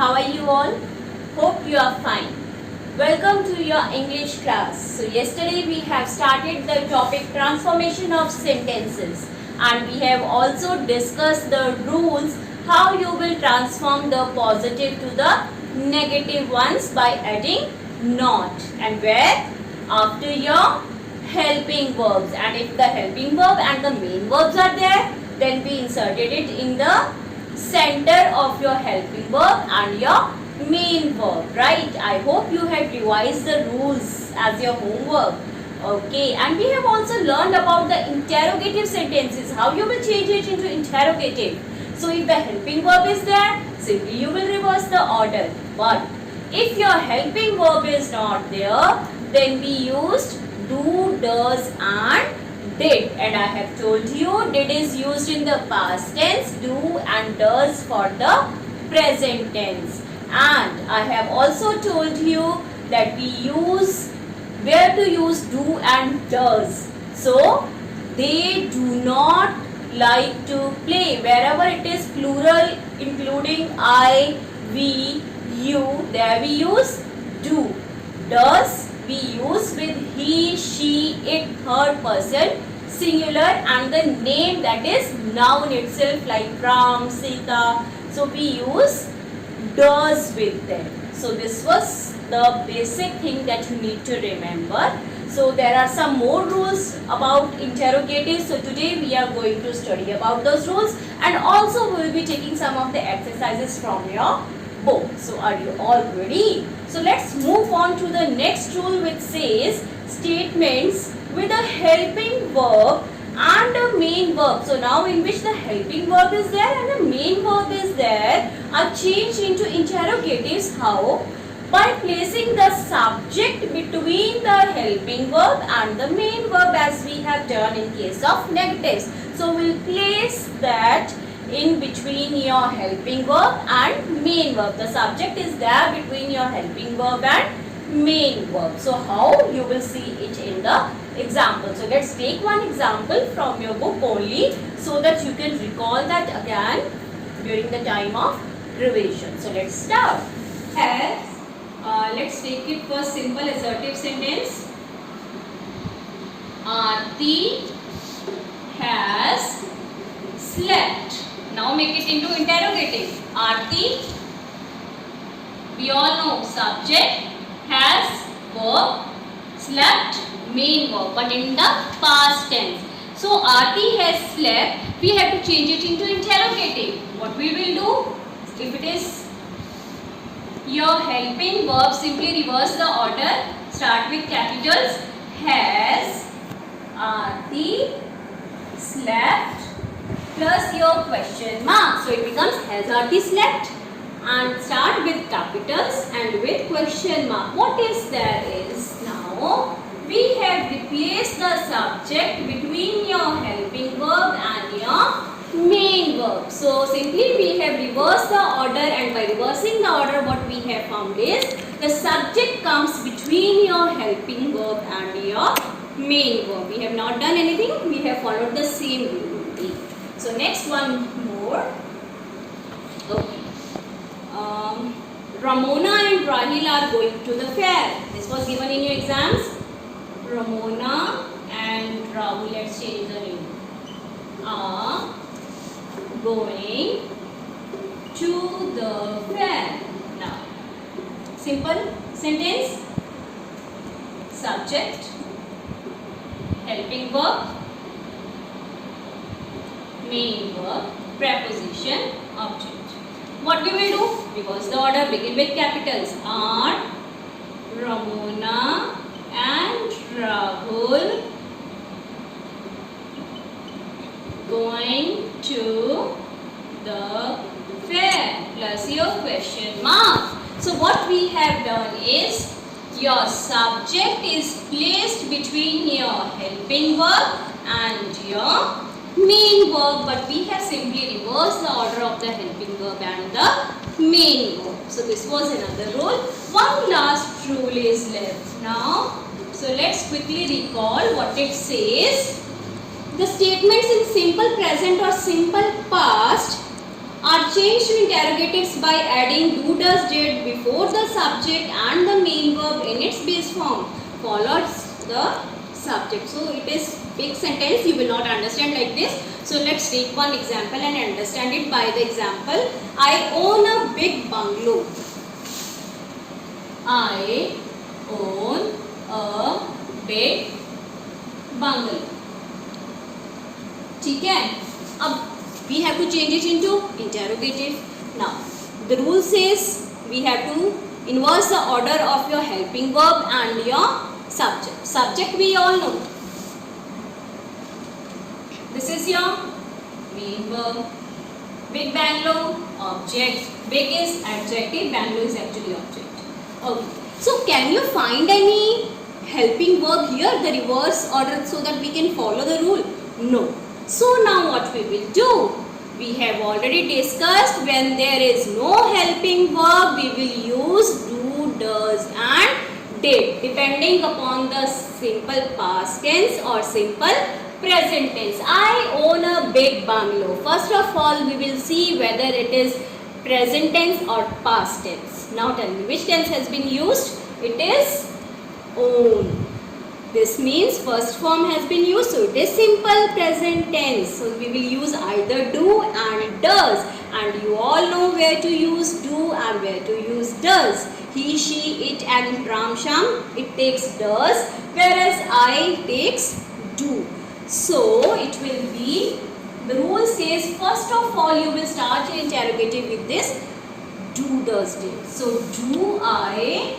how are you all? Hope you are fine. Welcome to your English class. So yesterday we have started the topic transformation of sentences, and we have also discussed the rules how you will transform the positive to the negative ones by adding not, and where after your helping verbs, and if the helping verb and the main verbs are there, then we inserted it in the center of your helping verb and your main verb, right? I hope you have revised the rules as your homework. Okay, and we have also learned about the interrogative sentences, how you will change it into interrogative. So if the helping verb is there, simply you will reverse the order. But if your helping verb is not there, then we used do, does and did, and I have told you did is used in the past tense, do and does for the present tense. And I have also told you that we use where to use do and does. So they do not like to play. Wherever it is plural including I, we, you, there we use do. Does we use with he, she, it, third person singular, and the name, that is noun itself, like Ram, Sita. So we use does with them. So this was the basic thing that you need to remember. So there are some more rules about interrogative. So today we are going to study about those rules, and also we will be taking some of the exercises from your book. So are you all ready? So let's move on to the next rule, which says statements with a helping verb and a main verb. So now in which the helping verb is there and the main verb is there are changed into interrogatives. How? By placing the subject between the helping verb and the main verb, as we have done in case of negatives. So we'll place that in between your helping verb and main verb. The subject is there between your helping verb and main verb. So how? You will see it in the example. So let's take one example from your book only, so that you can recall that again during the time of revision. So let's start. Let's take it first, simple assertive sentence. Aarti has slept. Now make it into interrogative. Aarti, we all know subject, has verb, slept main verb, but in the past tense. So Aarti has slept, we have to change it into interrogative. What we will do? If it is your helping verb, simply reverse the order. Start with capitals. Has Aarti slept plus your question mark. So it becomes has Aarti slept, and start with capitals and with question mark. What is there is now we have replaced the subject between your helping verb and your main verb. So simply we have reversed the order, and by reversing the order what we have found is the subject comes between your helping verb and your main verb. We have not done anything, we have followed the same rule. So next one more. Okay. Ramona and Rahil are going to the fair. This was given in your exams. Ramona and Rahul, let's change the name, are going to the fair. Now, simple sentence, subject, helping verb, main verb, preposition, object. What we will do? Reverse the order, begin with capitals. Are Ramona and Rahul going to the fair plus your question mark. So what we have done is your subject is placed between your helping verb and your main verb, but we have simply reversed the order of the helping verb and the main verb. So this was another rule. One last rule is left now. So let's quickly recall what it says. The statements in simple present or simple past are changed to interrogatives by adding do, does, did before the subject and the main verb in its base form follows the subject. So it is big sentence, you will not understand like this. So let's take one example and understand it by the example. I own a big bungalow. I own a big bungalow. ठीक है, अब we have to change it into interrogative. Now the rule says we have to inverse the order of your helping verb and your subject. Subject we all know. This is your main verb. Big bungalow, object. Big is adjective, bungalow is actually object. Okay. So can you find any helping verb here, the reverse order, so that we can follow the rule? No. So now what we will do? We have already discussed when there is no helping verb, we will use do, does and did depending upon the simple past tense or simple present tense. I own a big bungalow. First of all, we will see whether it is present tense or past tense. Now tell me, which tense has been used? It is own. This means first form has been used, so it is simple present tense. So we will use either do and does, and you all know where to use do and where to use does. He, she, it and Ram, Sham, it takes does, whereas I takes do. So it will be, the rule says first of all you will start your interrogative with this do, does, did. So do I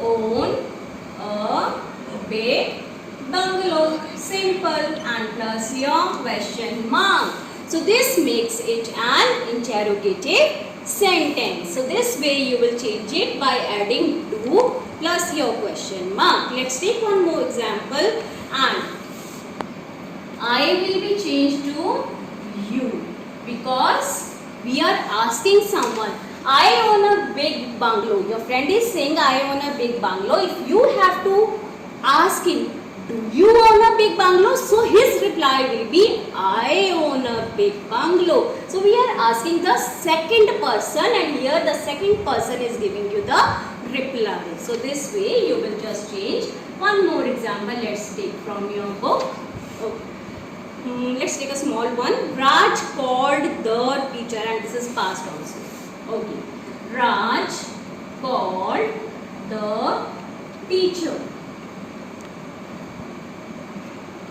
own a big bungalow? Simple, and plus your question mark. So this makes it an interrogative sentence. So this way you will change it by adding do plus your question mark. Let's take one more example, and I will be changed to you because we are asking someone. I own a big bungalow. Your friend is saying I own a big bungalow. If you have to ask him, do you own a big bungalow? So his reply will be I own a big bungalow. So we are asking the second person, and here the second person is giving you the reply. So this way you will just change. One more example, let's take from your book. Okay. Let's take a small one. Raj called the teacher, and this is past also. Okay. Raj called the teacher.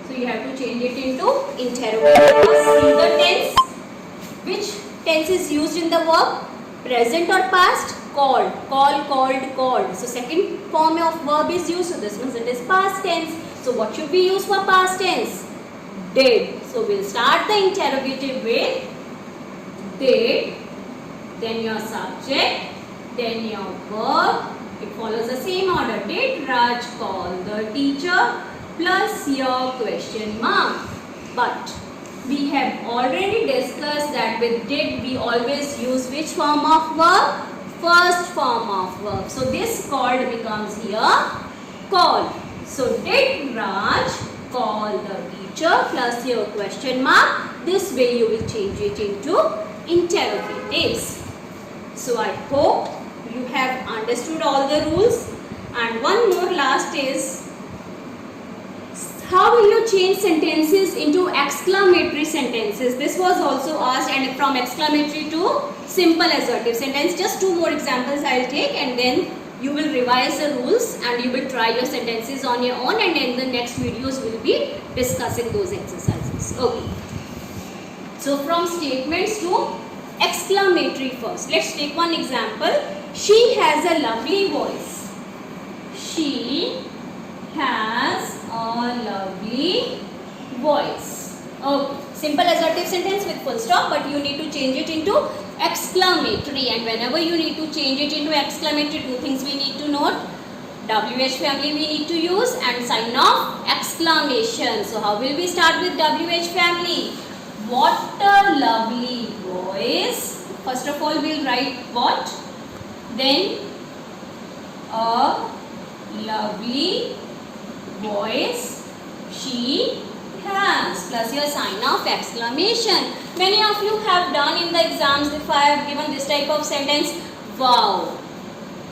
So you have to change it into interrogative. See the tense. Which tense is used in the verb? Present or past? Called. Call, called, called. So second form of verb is used. So this means it is past tense. So what should be used for past tense? Did. So we'll start the interrogative with did, then your subject, then your verb. It follows the same order. Did Raj call the teacher plus your question mark. But we have already discussed that with did we always use which form of verb? First form of verb. So this called becomes here called. So did Raj call the teacher plus your question mark. This way you will change it into interrogatives. So I hope you have understood all the rules. And one more last is, how will you change sentences into exclamatory sentences? This was also asked, and from exclamatory to simple assertive sentence. Just two more examples I will take, and then you will revise the rules and you will try your sentences on your own, and in the next videos we will be discussing those exercises. Okay. So from statements to exclamatory first. Let's take one example. She has a lovely voice. She has a lovely voice. Okay. Simple assertive sentence with full stop, but you need to change it into exclamatory, and whenever you need to change it into exclamatory, two things we need to note. WH family we need to use, and sign of exclamation. So how will we start with WH family? What a lovely voice. First of all we'll write what, then a lovely voice she has plus your sign of exclamation. Many of you have done in the exams if I have given this type of sentence, wow.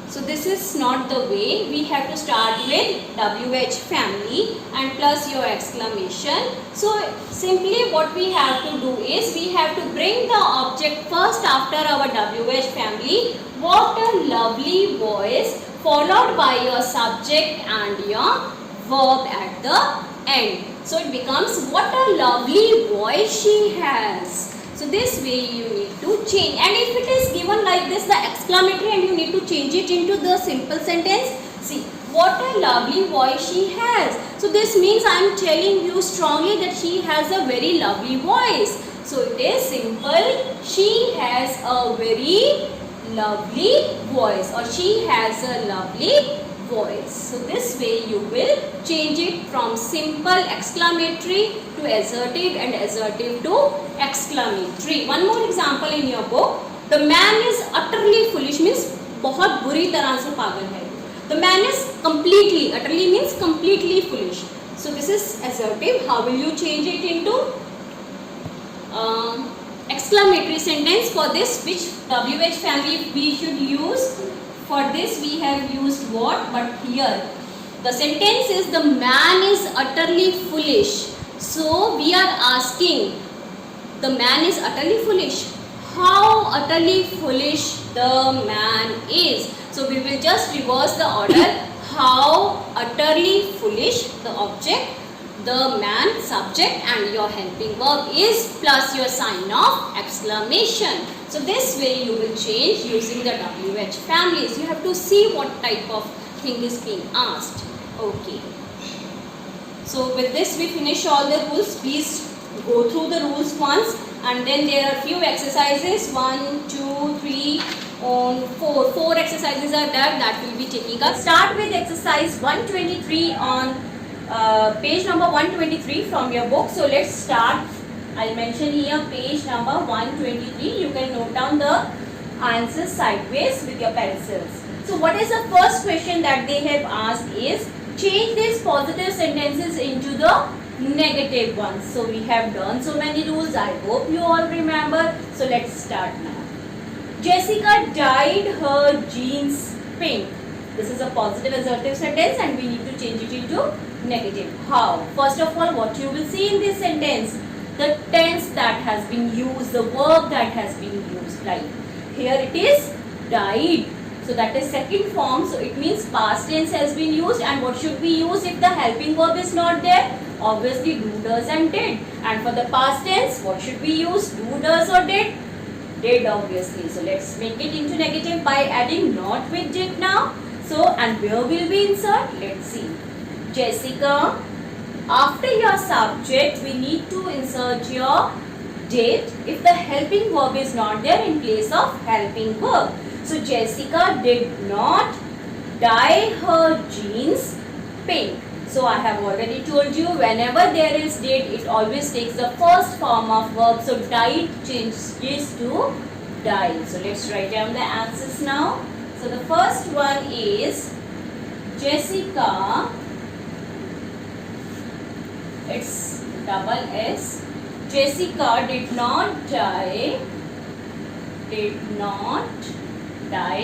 So this is not the way. We have to start with WH family and plus your exclamation. So simply what we have to do is we have to bring the object first after our WH family. What a lovely voice, followed by your subject and your verb at the end. So it becomes what a lovely voice she has. So this way you need to change, and if it is given like this, the exclamatory, and you need to change it into the simple sentence. See, what a lovely voice she has. So this means I am telling you strongly that she has a very lovely voice. So it is simple, she has a very lovely voice, or she has a lovely voice. So this way you will change it from simple exclamatory to assertive and assertive to exclamatory. One more example in your book. The man is utterly foolish means बहुत बुरी तरह से पागल है. The man is completely, utterly means completely foolish. So this is assertive. How will you change it into exclamatory sentence? For this, which WH family we should use? For this we have used what? But here the sentence is the man is utterly foolish. So we are asking, the man is utterly foolish. How utterly foolish the man is. So we will just reverse the order. How utterly foolish, the object, the man, subject, and your helping verb is plus your sign of exclamation. So this way you will change using the WH families. You have to see what type of thing is being asked. Okay. So with this we finish all the rules. Please go through the rules once, and then there are few exercises. 1, 2, 3, 4. 4 exercises are there that will be taking us. Start with exercise 123 on page number 123 from your book. So let's start. I'll mention here page number 123. You can note down the answers sideways with your pencils. So what is the first question that they have asked is, change these positive sentences into the negative ones. So we have done so many rules. I hope you all remember. So let's start now. Jessica dyed her jeans pink. This is a positive assertive sentence and we need to change it into negative. How? First of all, what you will see in this sentence? The tense that has been used, the verb that has been used. Like here it is dyed. So that is second form. So it means past tense has been used. And what should we use if the helping verb is not there? Obviously do, does and did. And for the past tense, what should we use? Do, does or did? Did obviously. So let's make it into negative by adding not with did now. So and where will we insert? Let's see. Jessica, after your subject we need to insert your did if the helping verb is not there in place of helping verb. So Jessica did not dye her jeans pink. So I have already told you whenever there is did, it always takes the first form of verb. So dyed changes to dye. So let's write down the answers now. So the first one is Jessica, it's double S. Jessica did not dye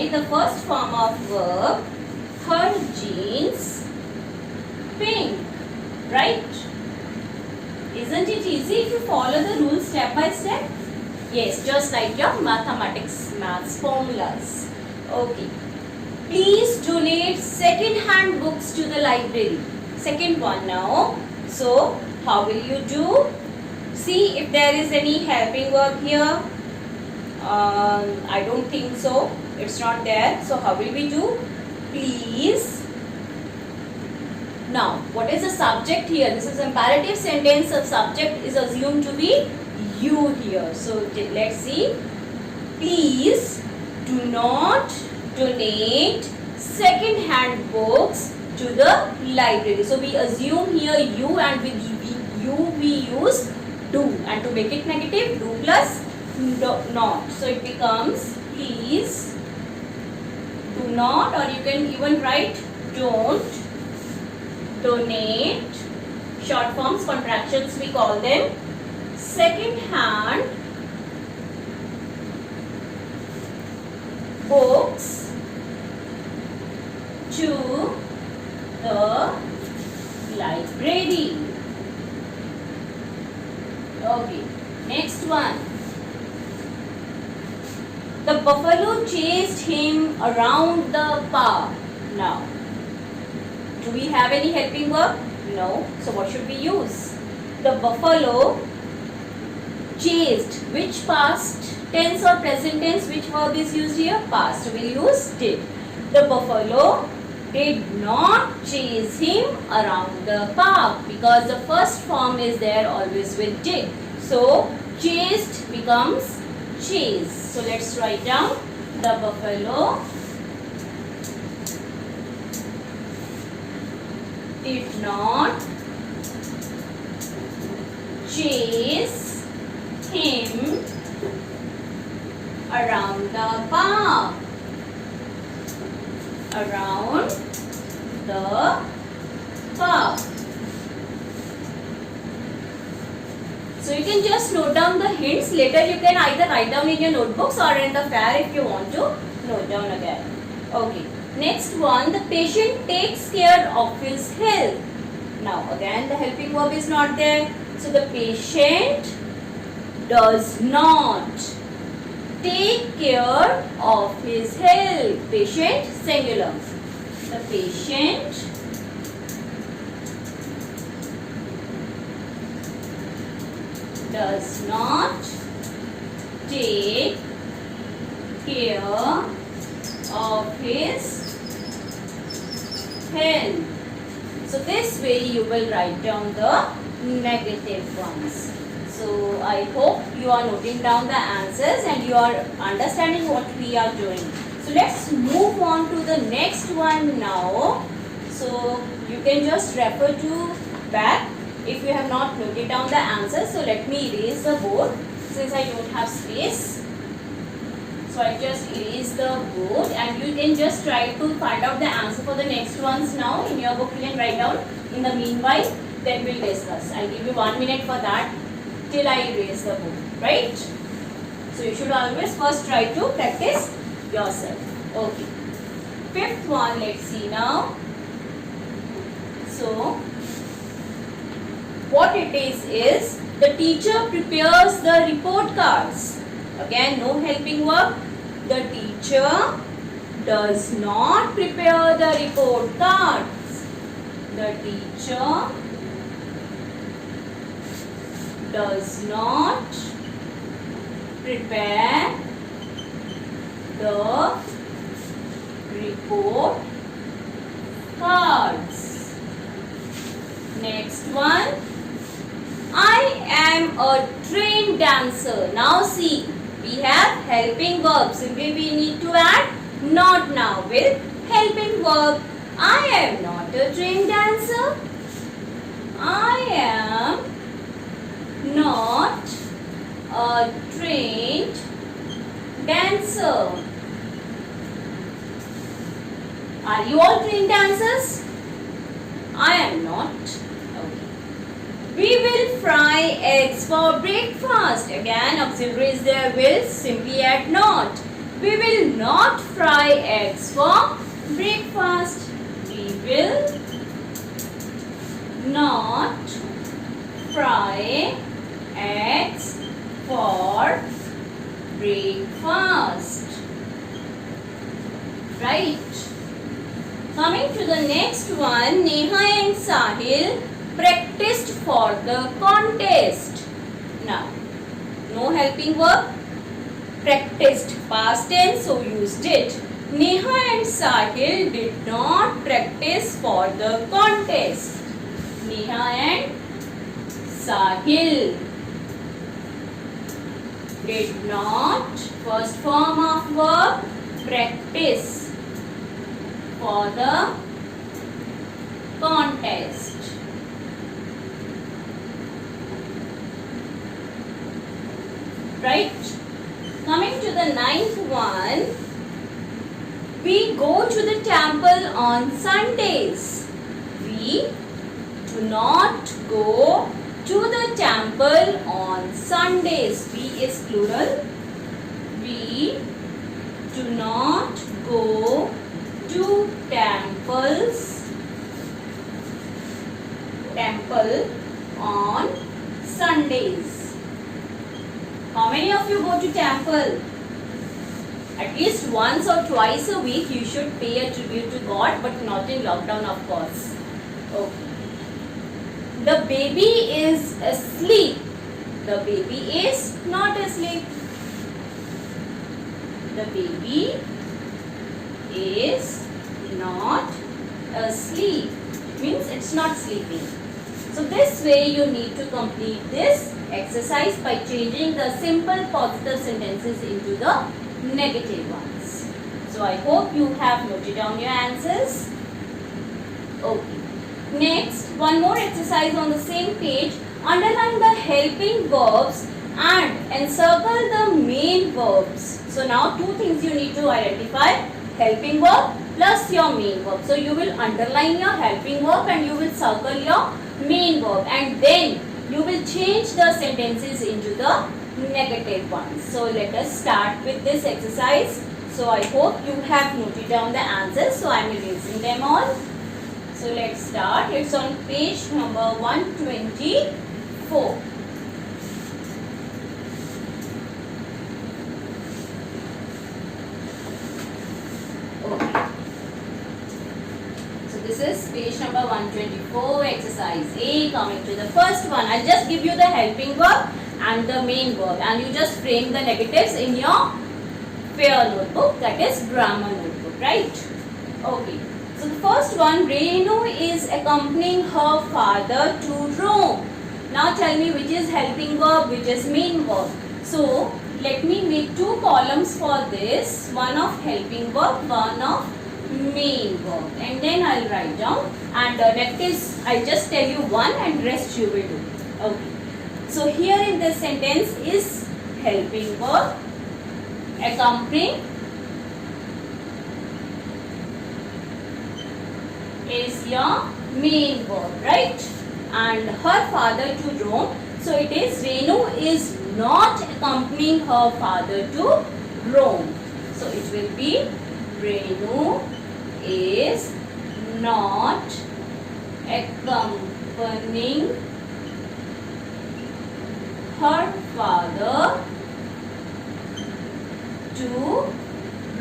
the first form of verb her jeans pink, right? Isn't it easy if you follow the rules step by step? Yes, just like your maths formulas. Okay. Please donate second-hand books to the library. Second one now. So, how will you do? See if there is any helping verb here. I don't think so. It's not there. So, how will we do? Please. Now, what is the subject here? This is imperative sentence. The subject is assumed to be you here. So, let's see. Please do not donate second-hand books to the library. So, we assume here you, and with you we use do, and to make it negative, do plus not. So, it becomes please do not, or you can even write don't donate short forms, contractions we call them. Second hand books to the library. Okay, next one. The buffalo chased him around the park. Now, do we have any helping verb? No. So what should we use? The buffalo chased. Which past tense or present tense? Which verb is used here? Past. So we'll use did. The buffalo did not chase him around the park because the first form is there always with did. So chased becomes chase. So let's write down the buffalo did not chase him around the park. Around the park. So you can just note down the hints. Later you can either write down in your notebooks or in the fair if you want to note down again. Okay. Next one, the patient takes care of his health. Now again the helping verb is not there. So the patient does not take care of his health. Patient singular. The patient does not take care of his health. So this way you will write down the negative ones. So I hope you are noting down the answers and you are understanding what we are doing. So let's move on to the next one now. So you can just refer to back if you have not noted down the answers. So let me erase the board since I don't have space. So I just erase the board and you can just try to find out the answer for the next ones now. In your book you can write down. In the meanwhile, then we'll discuss. I'll give you 1 minute for that till I erase the board, right? So you should always first try to practice yourself. Okay. Fifth one, let's see now. So what it is the teacher prepares the report cards. Again, no helping verb. The teacher does not prepare the report cards. The teacher does not prepare the report cards. Next one. I am a trained dancer. Now see, we have helping verb. Simply we need to add not now with helping verb. I am not a trained dancer. I am not a trained dancer. Are you all trained dancers? I am not. We will fry eggs for breakfast. Again, auxiliary is there, will, simply add not. We will not fry eggs for breakfast. We will not fry eggs for breakfast. Right. Coming to the next one, Neha and Sahil practiced for the contest. Now, no helping verb. Practiced past tense, so used it. Neha and Sahil did not practice for the contest. Neha and Sahil did not, first form of verb, practice for the contest. Right? Coming to the ninth one, we go to the temple on Sundays. We do not go to the temple on Sundays. We is plural. We do not go to temple on Sundays. How many of you go to temple? At least once or twice a week you should pay a tribute to God, but not in lockdown, of course. Okay. The baby is asleep. The baby is not asleep. The baby is not asleep. Means it's not sleeping. So this way you need to complete this exercise by changing the simple positive sentences into the negative ones. So I hope you have noted down your answers. Okay. Next, one more exercise on the same page. Underline the helping verbs and encircle the main verbs. So now two things you need to identify. Helping verb plus your main verb. So you will underline your helping verb and you will circle your main verb, and then you will change the sentences into the negative ones. So let us start with this exercise. So I hope you have noted down the answers. So I am erasing them all. So let's start. It's on page number 124. Okay. So this is page number 124, exercise A. Coming to the first one, I'll just give you the helping verb and the main verb, and you just frame the negatives in your fair notebook, that is grammar notebook, right? Okay. So the first one, Renu is accompanying her father to Rome. Now tell me which is helping verb, which is main verb. So let me make two columns for this, one of helping verb, one of main verb, and then I'll write down, and negatives I'll just tell you one and rest you will do. Okay. So here in this sentence is helping verb, accompanying is your main verb, right? And her father to Rome. So it is Renu is not accompanying her father to Rome. So it will be Renu is not accompanying her father to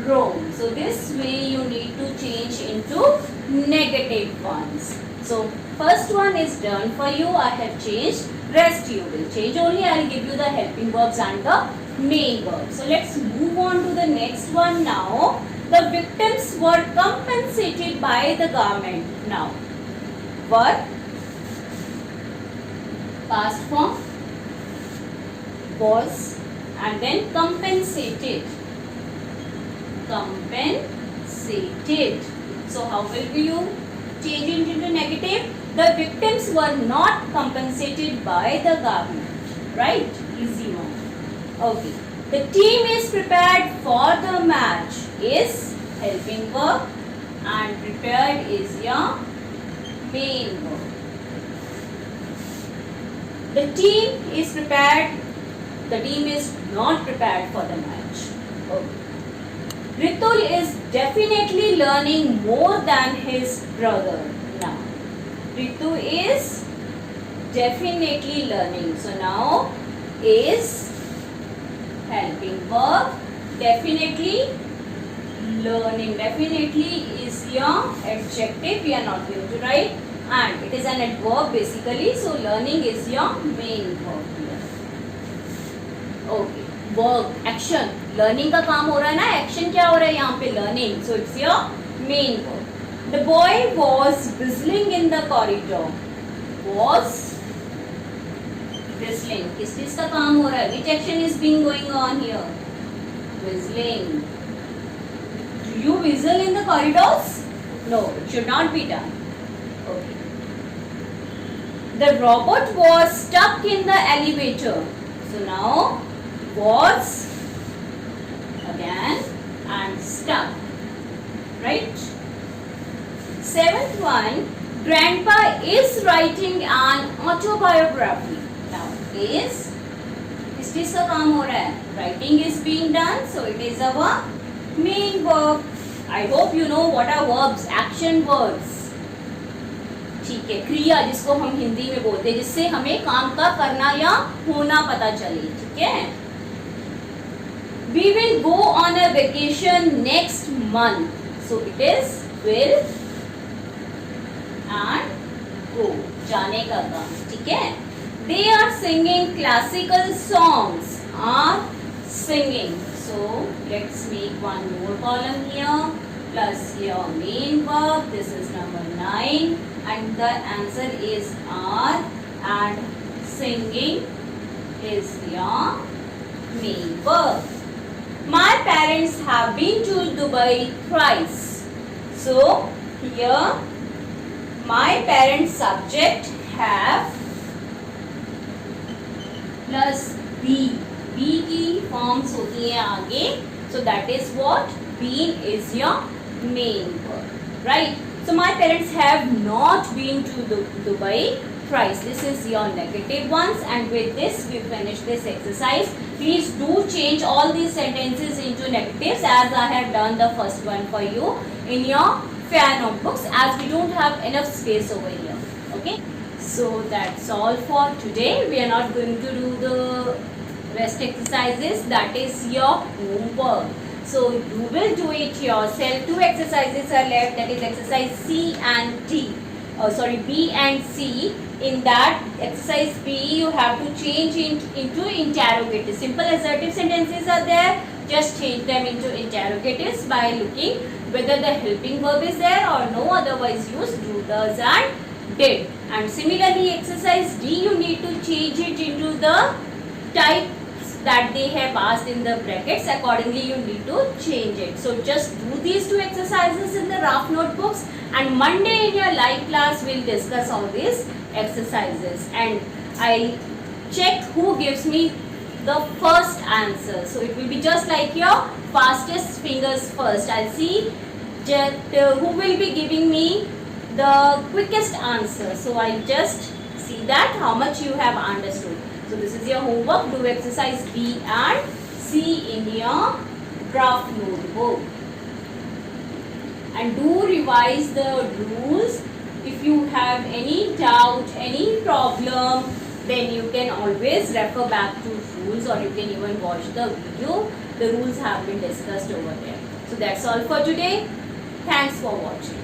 Rome. So this way you need to change into negative ones. So first one is done for you. I have changed. Rest you will change. Only I will give you the helping verbs and the main verbs. So let's move on to the next one now. The victims were compensated by the government. Now, were, past form, was, and then compensated. Compensated. So how will you change it into negative? The victims were not compensated by the government. Right? Easy one. Okay. The team is prepared for the match is helping verb, and prepared is your main verb. The team is prepared. The team is not prepared for the match. Okay. Ritul is definitely learning more than his brother now. Ritu is definitely learning. So now is helping verb, definitely learning. Definitely is your adjective. We are not going to write, and it is an adverb basically. So learning is your main verb here. Okay. Work, action. Learning का काम हो रहा है ना, action क्या हो रहा है यहाँ पे learning. So it's your main verb. The boy was whistling in the corridor. Was whistling. किस चीज का काम हो रहा है? Which action is being going on here? Whistling. Do you whistle in the corridors? No, it should not be done. Okay. The robot was stuck in the elevator. So now was again and stuck. Right? Seventh one. grandpa is writing an autobiography. Now is किस चीज का काम हो रहा है? Writing is being done, so it is our main verb. I hope you know what are verbs, action verbs. ठीक है, क्रिया जिसको हम हिंदी में बोलते हैं, जिससे हमें काम का करना या होना पता चले. ठीक है. We will go on a vacation next month. So it is will and go, जाने का काम. ठीक है. They are singing classical songs. Are singing. So let's make one more column here. Plus your main verb. This is number 9, and the answer is are, and singing is your main verb. My parents have been to Dubai thrice. So here my parents subject have plus be. Be की forms होती है आगे. So that is what been is your main verb, right? So my parents have not been to Dubai thrice. This is your negative ones, and with this we finish this exercise. Please do change all these sentences into negatives as I have done the first one for you in your fair notebooks, as we don't have enough space over here. Okay, so that's all for today. We are not going to do the rest exercises. That is your homework. So you will do it yourself. 2 exercises are left, that is exercise C and D. B and C. In that exercise B, you have to change into interrogatives. Simple assertive sentences are there. Just change them into interrogatives by looking whether the helping verb is there or no. Otherwise, use do, does, and did. And similarly, exercise D, you need to change it into the types that they have asked in the brackets. Accordingly, you need to change it. So just do these 2 exercises in the rough notebooks, and Monday in your live class we'll discuss all these exercises, and I'll check who gives me the first answer. So it will be just like your fastest fingers first. I'll see just who will be giving me the quickest answer. So I'll just see that how much you have understood. So this is your homework. Do exercise B and C in your draft notebook, and do revise the rules. If you have any doubt, any problem, then you can always refer back to rules, or you can even watch the video. The rules have been discussed over there. So that's all for today. Thanks for watching.